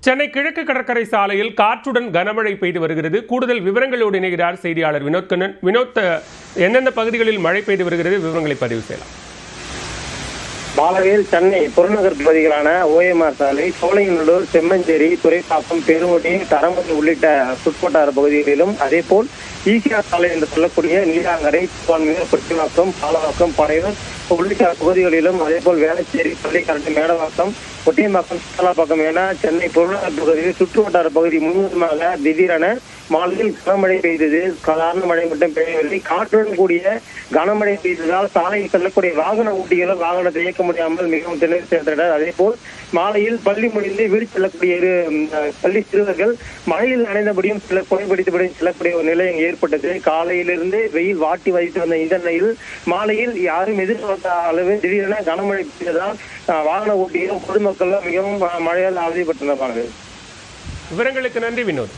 சென்னை கிழக்கு கடற்கரை சாலையில் காற்றுடன் கனமழை பெய்து வருகிறது. கூடுதல் விவரங்களோடு இணைகிறார் செய்தியாளர் வினோத்கண்ணன். வினோத், எந்தெந்த பகுதிகளில் மழை பெய்து வருகிறது, விவரங்களை பதிவு செய்யலாம். பாலவேல் சென்னை புறநகர் பகுதிகளான ஓஎம்ஆர் சாலை, சோலைநல்லூர், செம்மஞ்சேரி, துறைப்பாக்கம், பெருமுடி, தரமணி உள்ளிட்ட சுற்றுவட்டார பகுதிகளிலும், அதேபோல் ஈசிஆர் சாலை என்று சொல்லக்கூடிய நீலாங்கரை, கொட்டிவாக்கம், பாலவாக்கம், பனையூர் உள்ளிட்ட பகுதிகளிலும், அதேபோல் வேளச்சேரி, பள்ளிக்கரட்டு, மேடவாக்கம், கொட்டியம்பாக்கம், சுற்றுலாப்பாக்கம் என சென்னை புறநகர் பகுதியில் சுற்றுவட்டார பகுதி முழுவதுமாக திடீரென மாலையில் கனமழை பெய்தது. சாதாரண மழை மட்டும் பெய்யவில்லை, காற்றுடன் கூடிய கனமழை பெய்ததால் சாலையில் செல்லக்கூடிய வாகன ஓட்டிகளும் வாகனத்தை இயக்க முடியாமல் மிகவும் திணறி சென்றனர். அதே போல் மாலையில் பள்ளி முடிந்து வீடு செல்லக்கூடிய பள்ளி சிறுவர்கள் மழையில் நனைந்தபடியும் சில புகைப்பிடித்தபடியும் செல்லக்கூடிய ஒரு நிலை ஏற்பட்டது. காலையிலிருந்து வெயில் வாட்டி வைத்து வந்த இந்த நிலையில் மாலையில் யாரும் எதிர்பார்த்த அளவு திடீரென கனமழை பெய்ததால் வாகன ஓட்டிகளும் பொதுமக்களும் மிகவும் மழையால் அவதிப்பட்டனர். விவரங்களுக்கு நன்றி வினோத்.